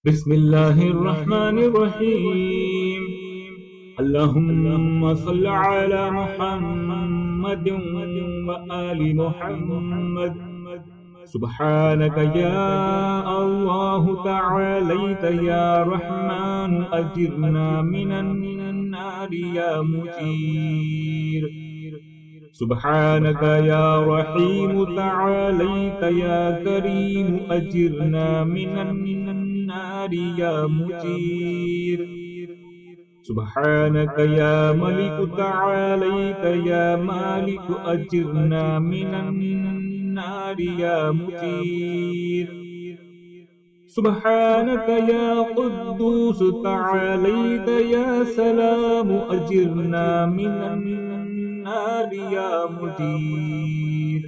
بسم الله الرحمن الرحيم. اللهم صل على محمد وآل محمد. سبحانك يا الله تعاليت يا رحمن أجرنا من النار يا مجير. سبحانك يا رحيم تعاليت يا كريم أجرنا من النار يا مجير. سبحانك يا ملك تعاليت يا مالك أجرنا من النار يا مجير. سبحانك يا قدوس تعاليت يا سلام أجرنا من النار يا مجير.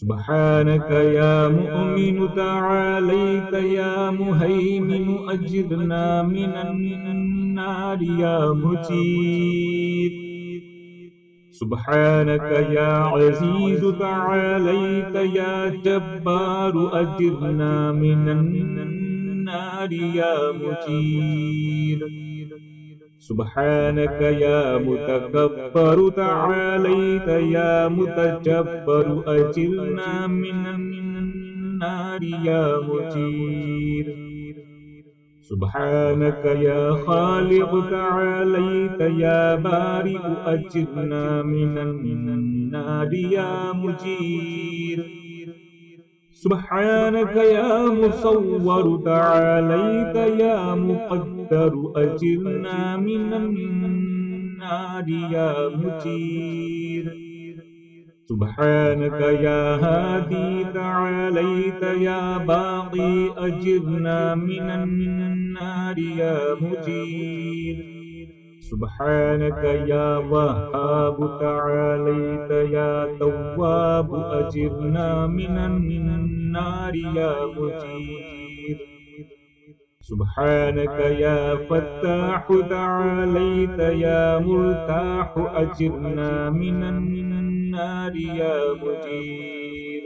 سبحانك يا مؤمن تعاليت يا مهيمن أجرنا من النار يا مجير. سبحانك يا عزيز تعاليت يا جبار أجرنا من النار يا مجير. سبحانك يا متكبر تعاليت يا متجبر أجرنا من النار يا مجير. سبحانك يا خالق تعاليت يا بارئ أجرنا من النار يا مجير. سبحانك يا مصور تعاليت يا مقدر أجرنا من النار يا مجير. سبحانك يا هادي تعاليت يا باقي أجرنا من النار يا مجير. سبحانك يا وهاب تعاليت يا تواب أجرنا من النار يا مجير. سبحانك يا فتاح تعاليت يا مرتاح أجرنا من النار يا مجير.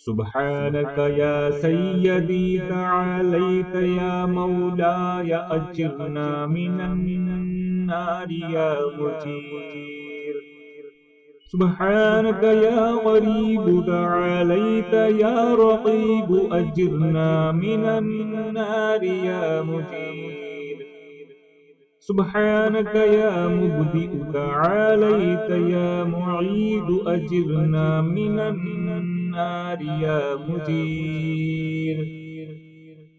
سبحانك يا سيدي تعاليت يا مولاي أجرنا من النار يا مجير. سبحانك يا غريب تعاليت يا رقيب أجرنا من النار يا مجير. سبحانك يا مبدئ تعاليت يا معيد أجرنا من النار يا مجير.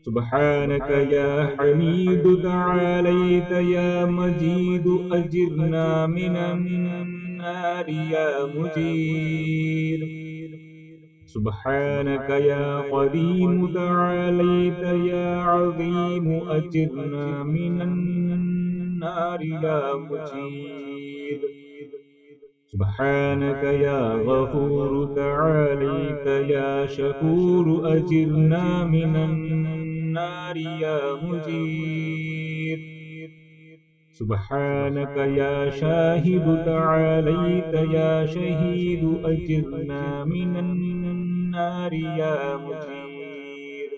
سبحانك يا حميد تعاليت يا مجيد أجرنا من النار يا مجير. سبحانك يا قديم تعاليت يا عظيم أجرنا من النار يا مجير. سبحانك يا غفور تعاليت يا شكور أجرنا من النار يا مجير. سبحانك يا شاهد تعاليت يا شهيد أجرنا من النار يا مجير.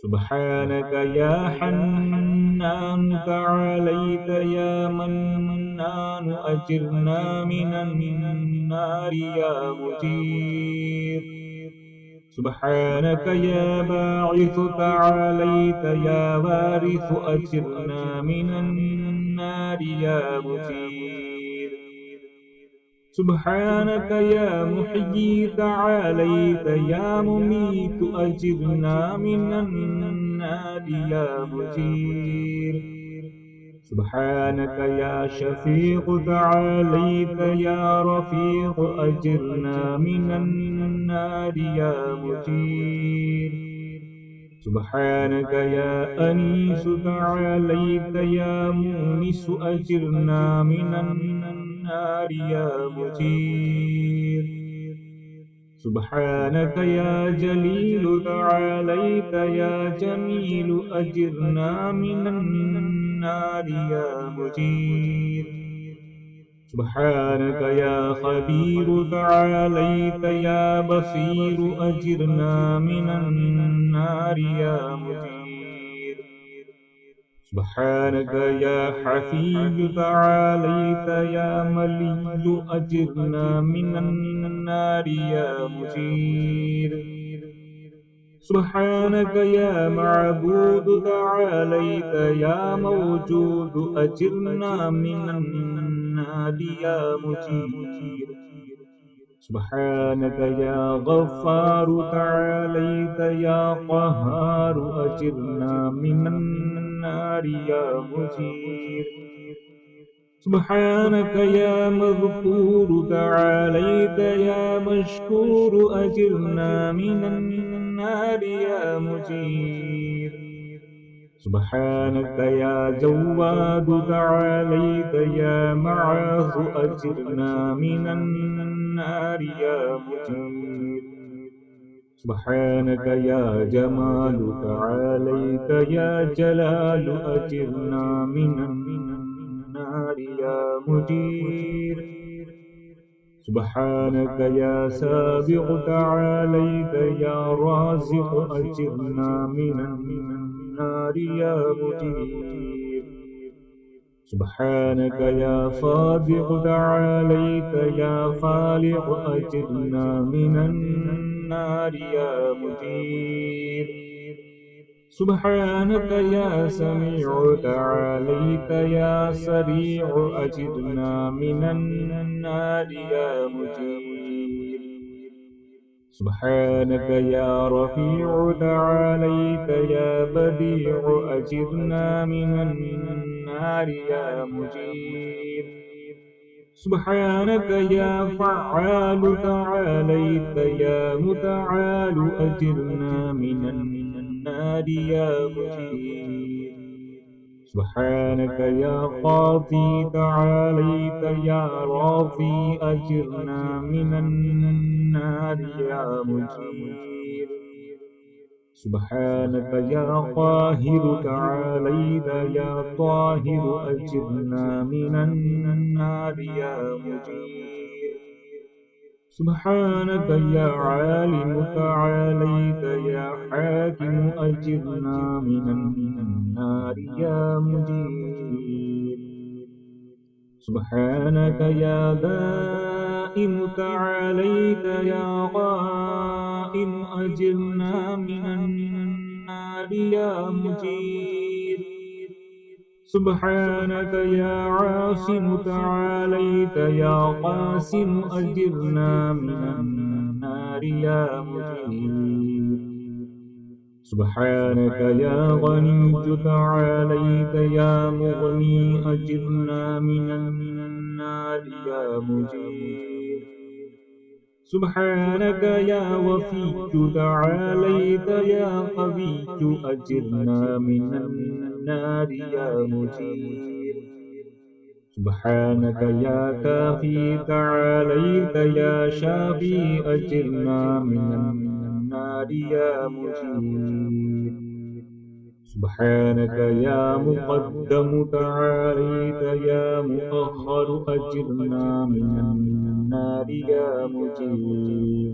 سبحانك يا حنان تعاليت يا منان أجرنا من النار يا مجير. سبحانك يا باعث تعاليت يا وارث أجرنا من النار يا مجير. سبحانك يا محيي تعاليت يا مميت أجرنا من النار يا مجير. سبحانك يا شفيق تعاليت يا رفيق أجرنا من النار يا مجير. سبحانك يا أنيس تعاليت يا مونس أجرنا من النار يا مجير. سبحانك يا جليل تعاليت يا جميل أجرنا من النار يا مجير. سبحانك يا خبير تعاليت يا بصير أجرنا من النار يا مجير سبحانك يا حفيظ تعاليت يا ملي أجرنا من النار يا مجير سبحانك يا معبود تعاليت يا موجود أجرنا من النار يا مجير سبحانك يا غفار تعاليت يا قهار أجرنا من النار يا مجير سبحانك يا مذكور تعاليت يا مشكور أجرنا من النار يا مجير سبحانك يا جواد تعاليت يا معاذ أجرنا من النار يا مجير سبحانك يا جمال تعاليت يا جلال أجرنا من النار يا مجير سبحانك يا سابق تعاليت يا رازق أجرنا من النار يا مجير سبحانك يا صادق تعاليت يا خالق أجرنا من النار يا مجير سبحانك يا سميع تعاليت يا سريع أجرنا من النار يا مجير سبحانك يا رفيع تعاليت يا بديع أجرنا من النار يا مجير سبحانك يا فعال تعاليت يا متعال أجرنا من النار يا مجير سبحانك يا قاضي تعاليت يا راضي أجرنا من النار يا مجير سبحانك يا قاهر تعاليت يا طاهر أجرنا من النار يا مجير سبحانك يا عالم تعاليت يا حاكم أجرنا من النار يا مجير سبحانك يا دائم تعاليت يا قائم أجرنا من النار يا مجير سبحانك يا عاصم تعاليت يا قاسم أجرنا من النار يا مجير سبحانك يا غني تعاليت يا مغني أجرنا من النار يا مجير سبحانك يا وفي تعاليت يا قوي أجرنا من النار يا مجير سبحانك يا كافي تعاليت يا شافي أجرنا من النار يا مجير سبحانك يا مقدم تعاليت يا مؤخر أجرنا من النار يا مجير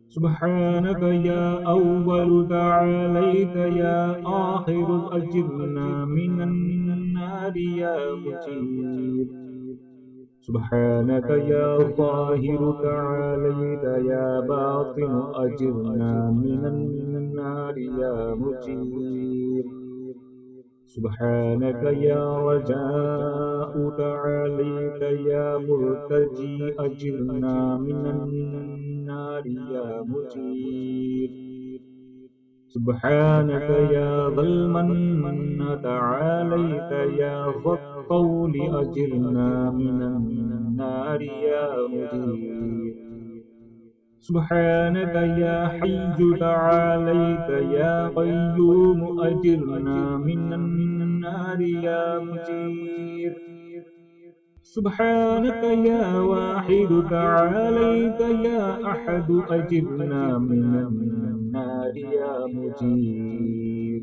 سبحانك يا أول تعاليت يا آخر أجرنا من النار يا مجير سبحانك يا ظاهر تعاليت يا باطن أجرنا من النار يا مجير سبحانك يا رجاء تعاليت يا مرتجي أجرنا من النار يا مجير سبحانك يا ذا المن تعاليت يا ذا الطول أجرنا من النار يا مجير سبحانك يا حي تعاليت يا قيوم أجرنا من النار يا مجير سبحانك يا واحد تعاليت يا أحد أجرنا من النار يا مجير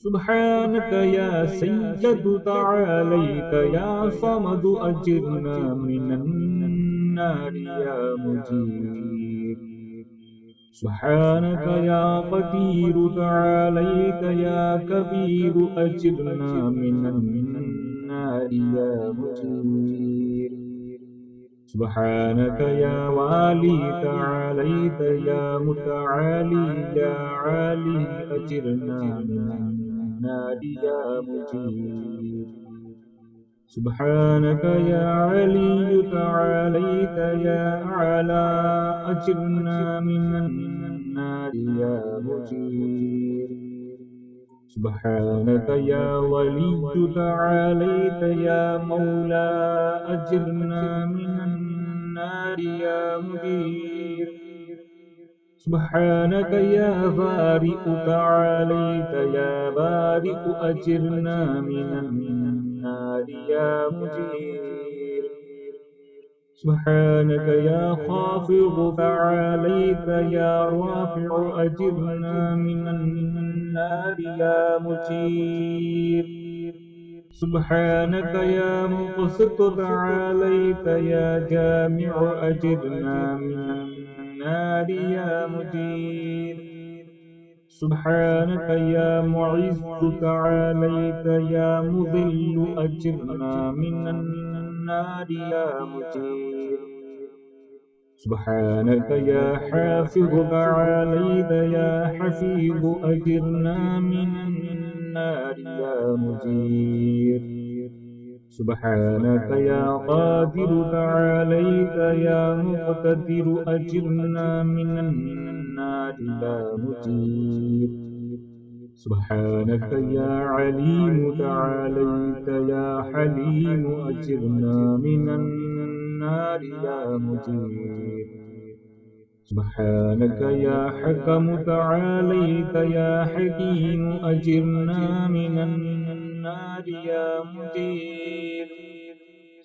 سبحانك يا سيد تعاليت يا صمد أجرنا من النار يا مجير. سبحانك يا قدير تعاليت يا كبير أجرنا من النار يا مجير. سبحانك يا والي تعاليت يا متعالي يا عالي أجرنا من النار يا مجير. سبحانك يا علي تعاليت يا أعلى أجرنا من النار يا مجير. سبحانك يا ولي تعاليت يا مولى أجرنا من النار يا مجير. سبحانك يا بارئ تعاليت يا بارئ أجرنا من النار يا مجير. سبحانك يا خافض تعاليت يا رافع أجرنا من النار يا مجير. سبحانك يا مقسط تعاليت يا جامع أجرنا من النار يا مجير. سبحانك يا معز تعاليت يا مذل أجرنا من النار يا مجير. سبحانك يا حافظ تعاليت يا حفيظ أجرنا من النار يا مجير. سبحانك يا قادر تعاليت يا مقتدر أجرنا من النار يا مجير. سبحانك يا عليم تعاليت يا حليم أجرنا من النار يا مجير. سبحانك يا حكم تعاليت يا حكيم أجرنا من النار يا مجير.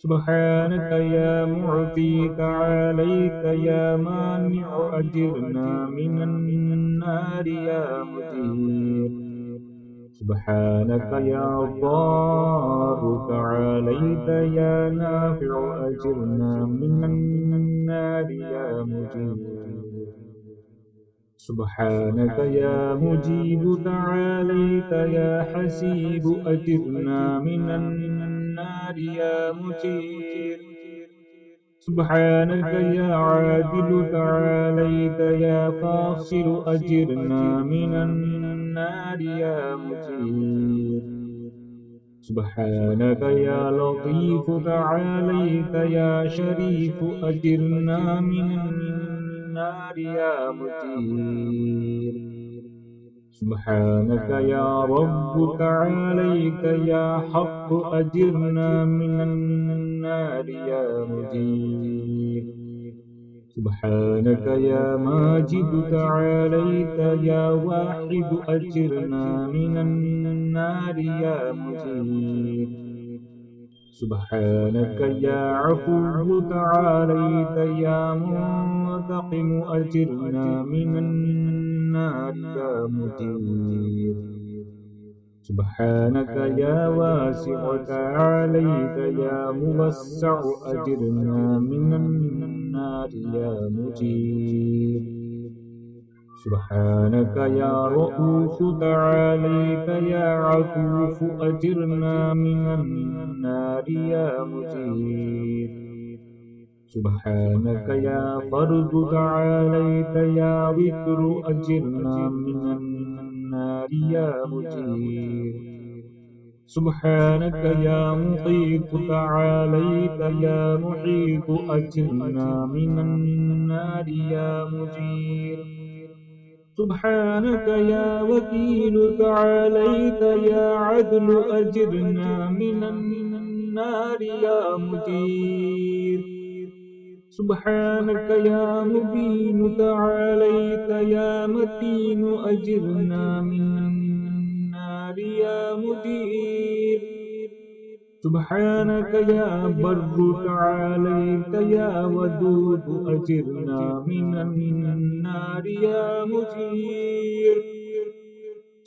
سبحانك يا معطي تعاليت يا مانع أجرنا من النار يا مجير. سبحانك يا ضار تعاليت يا نافع أجرنا من النار يا مجير. سبحانك يا مجيب تعاليت يا حسيب أجرنا من النار يا مجير. سبحانك يا عادل تعاليت يا فاصل أجرنا من النار يا مجير. سبحانك يا لطيف تعاليت يا شريف أجرنا من النار يا مجير. سبحانك يا رب تعاليت يا حق أجرنا من النار يا مجير. سبحانك يا ماجد تعاليت يا واحد أجرنا من النار يا مجير. سبحانك يا عفو تعاليت يا منتقم أجرنا من النار يا مجير. سبحانك يا واسع تعاليت يا موسع أجرنا من النار يا مجير. سبحانك يا رؤوف تعاليت يا عفوف أجرنا من النار يا مجير. سبحانك يا فرد تعاليت يا وتر أجرنا من النار يا مجير. سبحانك يا مقيت تعاليت يا محيط أجرنا من النار يا مجير. سبحانك يا وكيل تعاليت يا عدل أجرنا من النار يا مجير. سبحانك يا مبين تعاليت يا متين أجرنا من النار يا مجير. سبحانك يا بر تعاليت يا ودود أجرنا من النار يا مجير.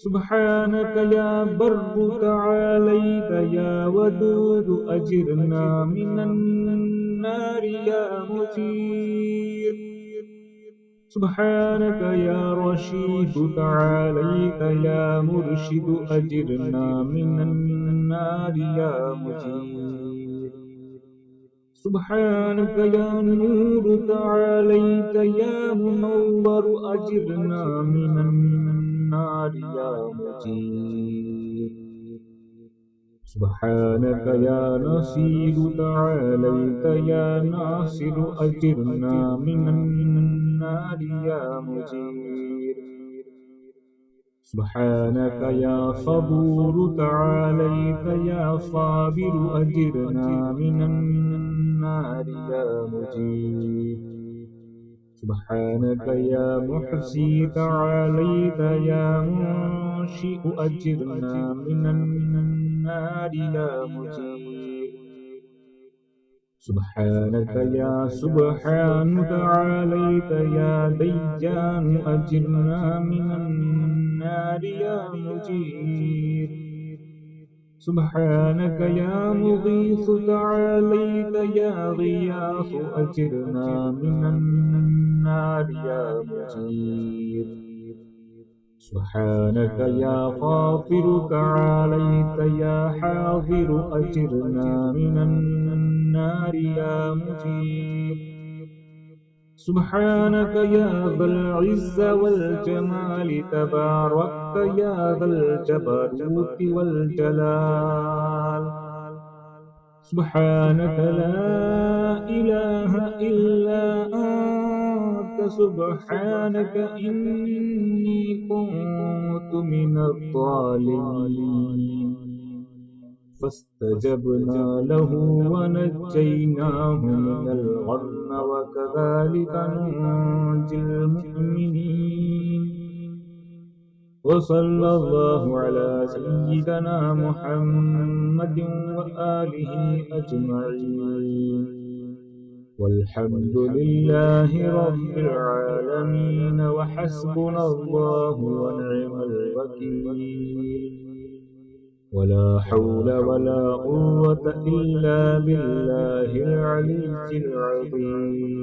سبحانك يا بر تعاليت يا ودود أجرنا من النار يا مجير. سبحانك يا رشيد تعاليت يا مرشد أجرنا من النار يا مجير. سبحانك يا نور تعاليت يا منور أجرنا من النار يا مجير. سبحانك يا نصير تعاليت يا ناصر أجرنا من النار يا مجير. سبحانك يا صبور تعاليت يا صابر أجرنا من النار يا مجير. سبحانك يا محصي تعاليت يا منشئ أجرنا من النار يا مجير. سبحانك يا سبحان تعاليت يا ديان أجرنا من النار يا مجير. سبحانك يا مغيث تعاليت يا غياث أجرنا من النار يا مجير. سبحانك يا غافر تعاليت يا حاضر أجرنا من النار يا مجير. سبحانك يا ذا العز والجمال تباركت يا ذا الجبروت والجلال. سبحانك لا إله إلا أنت سبحانك إني كنت من الظالمين. فاستجبنا له ونجيناه من الغم وكذلك ننجي المؤمنين. وصلى الله على سيدنا محمد وآله أجمعين والحمد لله رب العالمين وحسبنا الله ونعم الوكيل. ولا حول ولا قوة إلا بالله العلي العظيم.